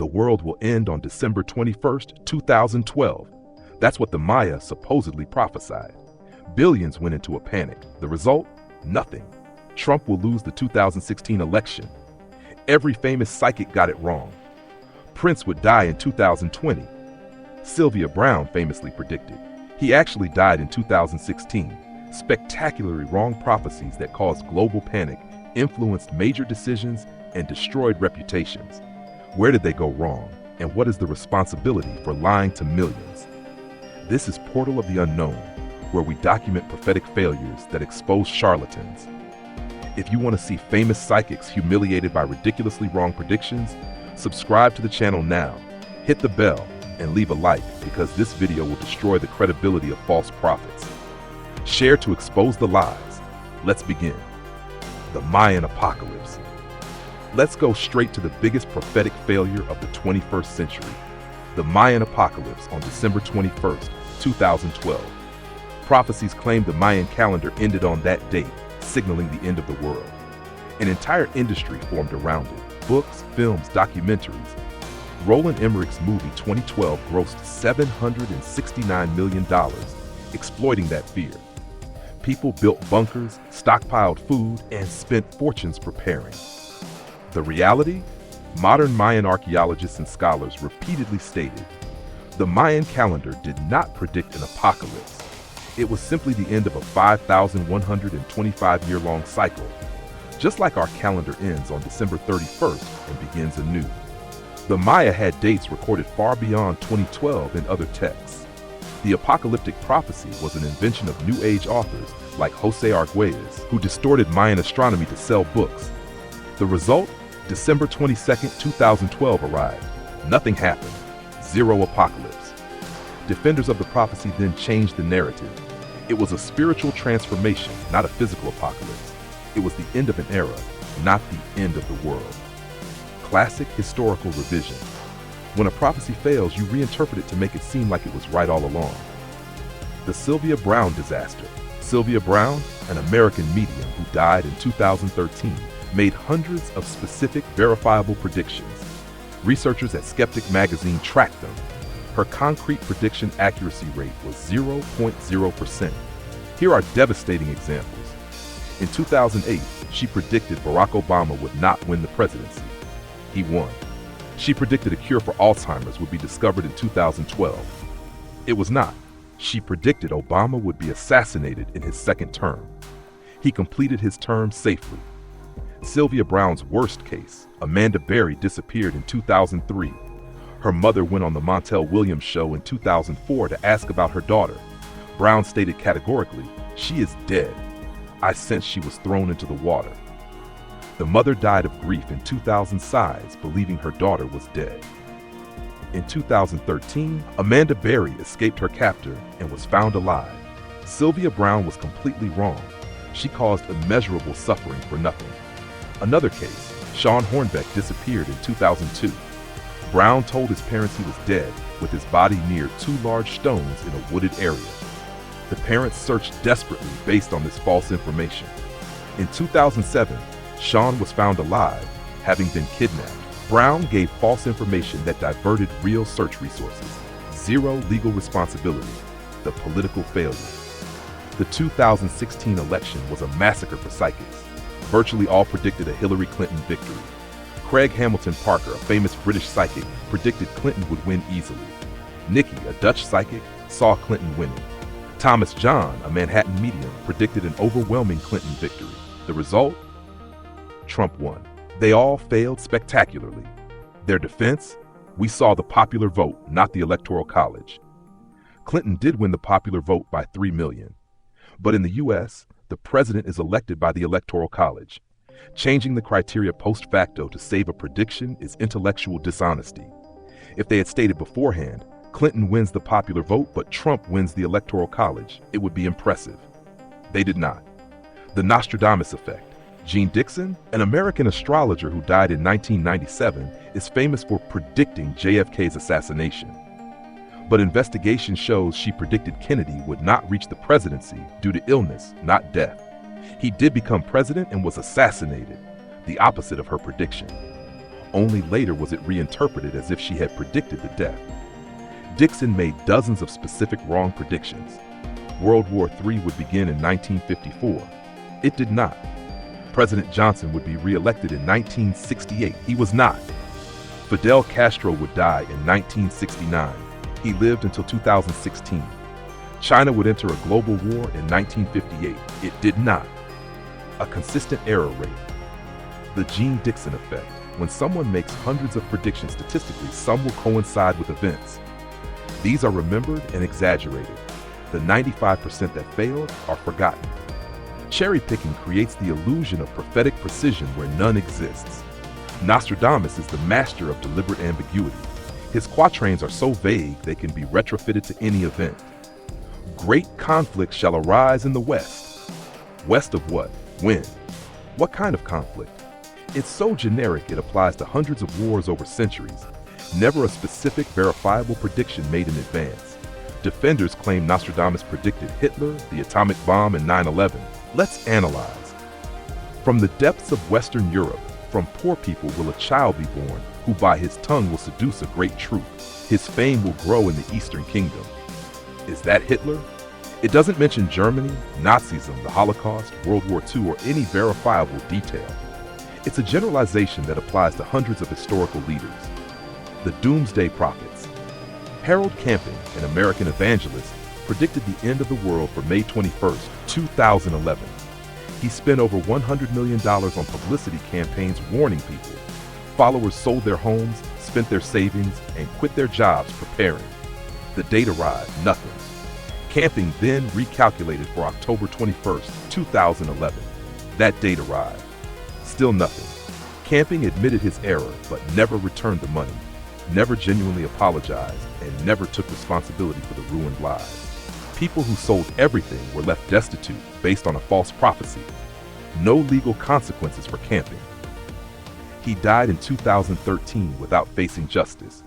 The world will end on December 21st, 2012. That's what the Maya supposedly prophesied. Billions went into a panic. The result? Nothing. Trump will lose the 2016 election. Every famous psychic got it wrong. Prince would die in 2020. Sylvia Browne famously predicted. He actually died in 2016. Spectacularly wrong prophecies that caused global panic, influenced major decisions, and destroyed reputations. Where did they go wrong? And what is the responsibility for lying to millions? This is Portal of the Unknown, where we document prophetic failures that expose charlatans. If you want to see famous psychics humiliated by ridiculously wrong predictions, subscribe to the channel now, hit the bell, and leave a like, because this video will destroy the credibility of false prophets. Share to expose the lies. Let's begin. The Mayan Apocalypse. Let's go straight to the biggest prophetic failure of the 21st century. The Mayan Apocalypse on December 21st, 2012. Prophecies claimed the Mayan calendar ended on that date, signaling the end of the world. An entire industry formed around it. Books, films, documentaries. Roland Emmerich's movie 2012 grossed $769 million, exploiting that fear. People built bunkers, stockpiled food, and spent fortunes preparing. The reality? Modern Mayan archaeologists and scholars repeatedly stated, the Mayan calendar did not predict an apocalypse. It was simply the end of a 5,125-year-long cycle, just like our calendar ends on December 31st and begins anew. The Maya had dates recorded far beyond 2012 in other texts. The apocalyptic prophecy was an invention of New Age authors like Jose Arguelles, who distorted Mayan astronomy to sell books. The result? December 22nd, 2012 arrived. Nothing happened. Zero apocalypse. Defenders of the prophecy then changed the narrative. It was a spiritual transformation, not a physical apocalypse. It was the end of an era, not the end of the world. Classic historical revision. When a prophecy fails, you reinterpret it to make it seem like it was right all along. The Sylvia Browne disaster. Sylvia Browne, an American medium who died in 2013, made hundreds of specific, verifiable predictions. Researchers at Skeptic magazine tracked them. Her concrete prediction accuracy rate was 0.0%. Here are devastating examples. In 2008, she predicted Barack Obama would not win the presidency. He won. She predicted a cure for Alzheimer's would be discovered in 2012. It was not. She predicted Obama would be assassinated in his second term. He completed his term safely. Sylvia Browne's worst case, Amanda Berry, disappeared in 2003. Her mother went on the Montel Williams show in 2004 to ask about her daughter. Browne stated categorically, "She is dead. I sense she was thrown into the water." The mother died of grief in 2000 sighs, believing her daughter was dead. In 2013, Amanda Berry escaped her captor and was found alive. Sylvia Browne was completely wrong. She caused immeasurable suffering for nothing. Another case, Shawn Hornbeck disappeared in 2002. Browne told his parents he was dead, with his body near two large stones in a wooded area. The parents searched desperately based on this false information. In 2007, Shawn was found alive, having been kidnapped. Browne gave false information that diverted real search resources. Zero legal responsibility. The political failure. The 2016 election was a massacre for psychics. Virtually all predicted a Hillary Clinton victory. Craig Hamilton Parker, a famous British psychic, predicted Clinton would win easily. Nikki, a Dutch psychic, saw Clinton winning. Thomas John, a Manhattan medium, predicted an overwhelming Clinton victory. The result? Trump won. They all failed spectacularly. Their defense? We saw the popular vote, not the Electoral College. Clinton did win the popular vote by 3 million. But in the U.S., the president is elected by the Electoral College. Changing the criteria post facto to save a prediction is intellectual dishonesty. If they had stated beforehand, Clinton wins the popular vote, but Trump wins the Electoral College, it would be impressive. They did not. The Nostradamus effect. Jean Dixon, an American astrologer who died in 1997, is famous for predicting JFK's assassination. But investigation shows she predicted Kennedy would not reach the presidency due to illness, not death. He did become president and was assassinated, the opposite of her prediction. Only later was it reinterpreted as if she had predicted the death. Dixon made dozens of specific wrong predictions. World War III would begin in 1954. It did not. President Johnson would be re-elected in 1968. He was not. Fidel Castro would die in 1969. He lived until 2016. China would enter a global war in 1958. It did not. A consistent error rate. The Gene Dixon effect. When someone makes hundreds of predictions statistically, some will coincide with events. These are remembered and exaggerated. The 95% that failed are forgotten. Cherry picking creates the illusion of prophetic precision where none exists. Nostradamus is the master of deliberate ambiguity. His quatrains are so vague they can be retrofitted to any event. Great conflict shall arise in the West. West of what? When? What kind of conflict? It's so generic it applies to hundreds of wars over centuries. Never a specific, verifiable prediction made in advance. Defenders claim Nostradamus predicted Hitler, the atomic bomb, and 9/11. Let's analyze. From the depths of Western Europe, from poor people will a child be born, who by his tongue will seduce a great truth. His fame will grow in the Eastern Kingdom. Is that Hitler? It doesn't mention Germany, Nazism, the Holocaust, World War II, or any verifiable detail. It's a generalization that applies to hundreds of historical leaders. The Doomsday Prophets. Harold Camping, an American evangelist, predicted the end of the world for May 21st, 2011. He spent over $100 million on publicity campaigns warning people. Followers sold their homes, spent their savings, and quit their jobs preparing. The date arrived, nothing. Camping then recalculated for October 21st, 2011. That date arrived. Still nothing. Camping admitted his error, but never returned the money, never genuinely apologized, and never took responsibility for the ruined lives. People who sold everything were left destitute based on a false prophecy. No legal consequences for Camping. He died in 2013 without facing justice.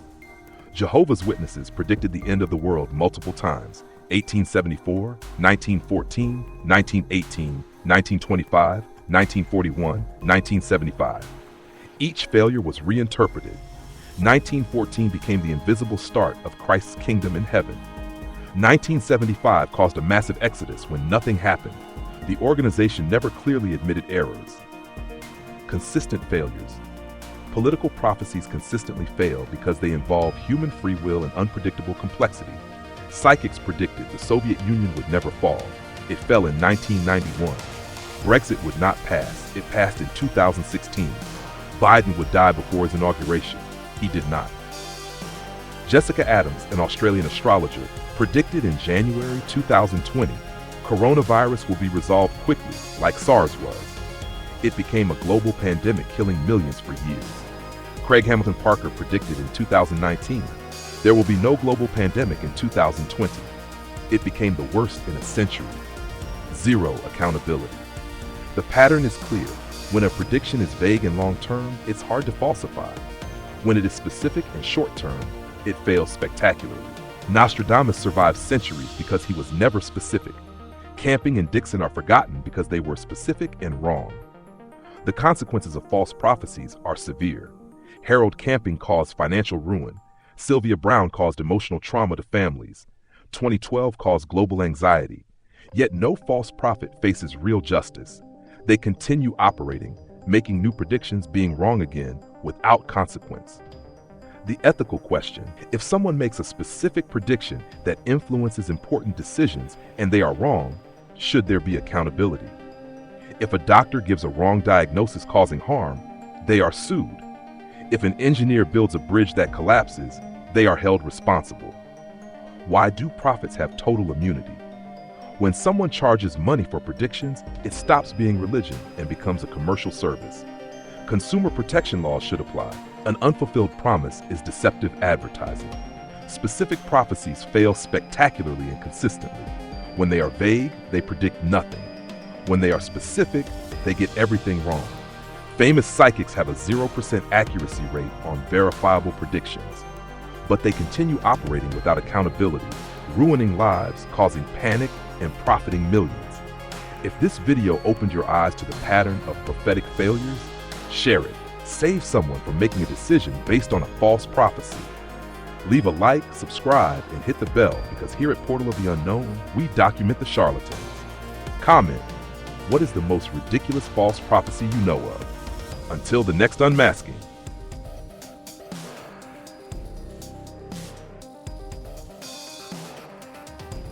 Jehovah's Witnesses predicted the end of the world multiple times: 1874, 1914, 1918, 1925, 1941, 1975. Each failure was reinterpreted. 1914 became the invisible start of Christ's kingdom in heaven. 1975 caused a massive exodus when nothing happened. The organization never clearly admitted errors. Consistent failures. Political prophecies consistently fail because they involve human free will and unpredictable complexity. Psychics predicted the Soviet Union would never fall. It fell in 1991. Brexit would not pass. It passed in 2016. Biden would die before his inauguration. He did not. Jessica Adams, an Australian astrologer, predicted in January 2020, coronavirus will be resolved quickly, like SARS was. It became a global pandemic, killing millions for years. Craig Hamilton Parker predicted in 2019, there will be no global pandemic in 2020. It became the worst in a century. Zero accountability. The pattern is clear. When a prediction is vague and long-term, it's hard to falsify. When it is specific and short-term, it fails spectacularly. Nostradamus survived centuries because he was never specific. Camping and Dixon are forgotten because they were specific and wrong. The consequences of false prophecies are severe. Harold Camping caused financial ruin. Sylvia Browne caused emotional trauma to families. 2012 caused global anxiety. Yet no false prophet faces real justice. They continue operating, making new predictions, being wrong again, without consequence. The ethical question: if someone makes a specific prediction that influences important decisions and they are wrong, should there be accountability? If a doctor gives a wrong diagnosis causing harm, they are sued. If an engineer builds a bridge that collapses, they are held responsible. Why do prophets have total immunity? When someone charges money for predictions, it stops being religion and becomes a commercial service. Consumer protection laws should apply. An unfulfilled promise is deceptive advertising. Specific prophecies fail spectacularly and consistently. When they are vague, they predict nothing. When they are specific, they get everything wrong. Famous psychics have a 0% accuracy rate on verifiable predictions. But they continue operating without accountability, ruining lives, causing panic, and profiting millions. If this video opened your eyes to the pattern of prophetic failures, share it. Save someone from making a decision based on a false prophecy. Leave a like, subscribe, and hit the bell because here at Portal of the Unknown, we document the charlatans. Comment, what is the most ridiculous false prophecy you know of? Until the next unmasking,